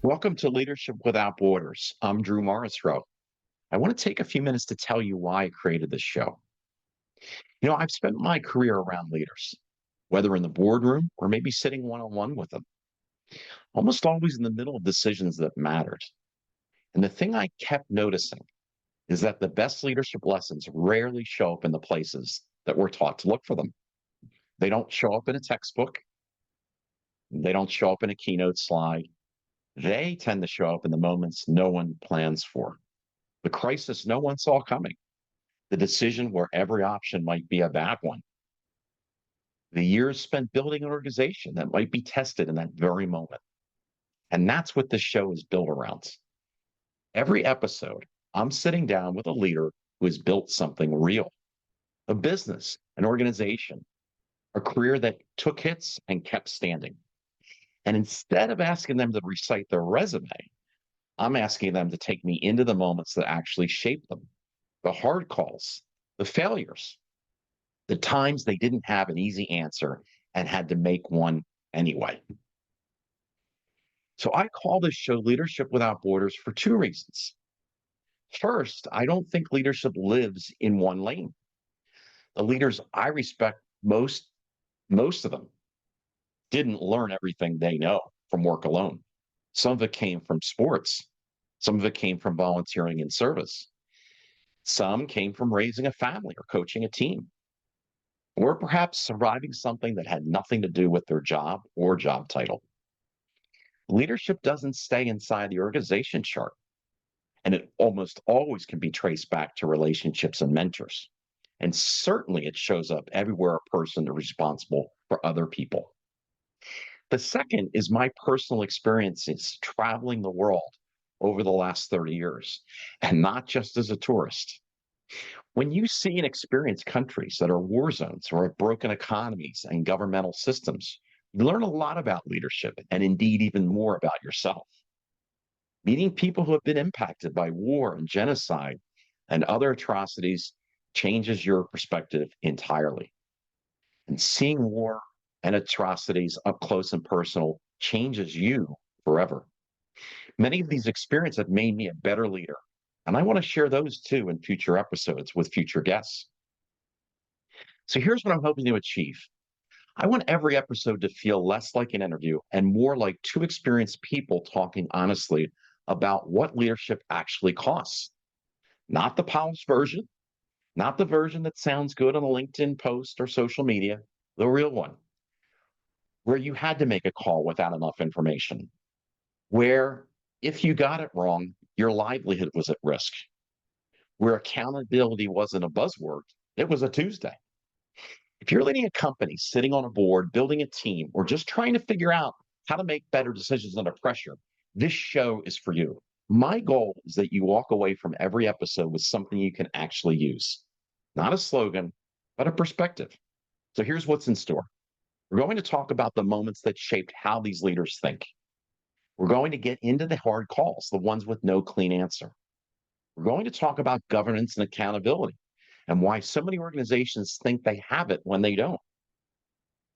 Welcome to Leadership Without Borders. I'm Drew Morrisroe. I want to take a few minutes to tell you why I created this show. I've spent my career around leaders, whether in the boardroom or maybe sitting one on one with them, almost always in the middle of decisions that mattered. And the thing I kept noticing is that the best leadership lessons rarely show up in the places that we're taught to look for them. They don't show up in a textbook, they don't show up in a keynote slide. They tend to show up in the moments no one plans for. The crisis no one saw coming, the decision where every option might be a bad one, the years spent building an organization that might be tested in that very moment. And that's what this show is built around. Every episode, I'm sitting down with a leader who has built something real, a business, an organization, a career that took hits and kept standing. And instead of asking them to recite their resume, I'm asking them to take me into the moments that actually shaped them, the hard calls, the failures, the times they didn't have an easy answer and had to make one anyway. So I call this show Leadership Without Borders for two reasons. First, I don't think leadership lives in one lane. The leaders I respect most of them didn't learn everything they know from work alone. Some of it came from sports. Some of it came from volunteering in service. Some came from raising a family or coaching a team, or perhaps surviving something that had nothing to do with their job or job title. Leadership doesn't stay inside the organization chart, and it almost always can be traced back to relationships and mentors. And certainly it shows up everywhere a person is responsible for other people. The second is my personal experiences traveling the world over the last 30 years, and not just as a tourist. When you see and experience countries that are war zones or have broken economies and governmental systems, you learn a lot about leadership and indeed even more about yourself. Meeting people who have been impacted by war and genocide and other atrocities changes your perspective entirely. And seeing war and atrocities up close and personal changes you forever. Many of these experiences have made me a better leader, and I want to share those too in future episodes with future guests. So here's what I'm hoping to achieve. I want every episode to feel less like an interview and more like two experienced people talking honestly about what leadership actually costs. Not the polished version, not the version that sounds good on a LinkedIn post or social media, the real one, where you had to make a call without enough information, where if you got it wrong, your livelihood was at risk, where accountability wasn't a buzzword, it was a Tuesday. If you're leading a company, sitting on a board, building a team, or just trying to figure out how to make better decisions under pressure, this show is for you. My goal is that you walk away from every episode with something you can actually use, not a slogan, but a perspective. So here's what's in store. We're going to talk about the moments that shaped how these leaders think. We're going to get into the hard calls, the ones with no clean answer. We're going to talk about governance and accountability and why so many organizations think they have it when they don't.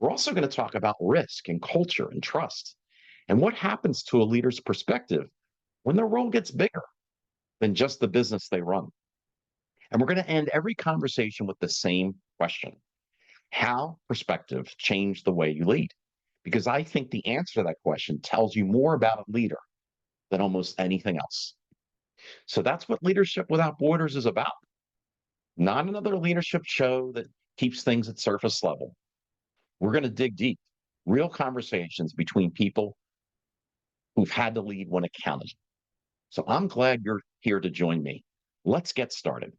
We're also going to talk about risk and culture and trust and what happens to a leader's perspective when their role gets bigger than just the business they run. And we're going to end every conversation with the same question: how perspective changed the way you lead? Because I think the answer to that question tells you more about a leader than almost anything else. So that's what Leadership Without Borders is about. Not another leadership show that keeps things at surface level. We're going to dig deep, real conversations between people who've had to lead when it counted. So I'm glad you're here to join me. Let's get started.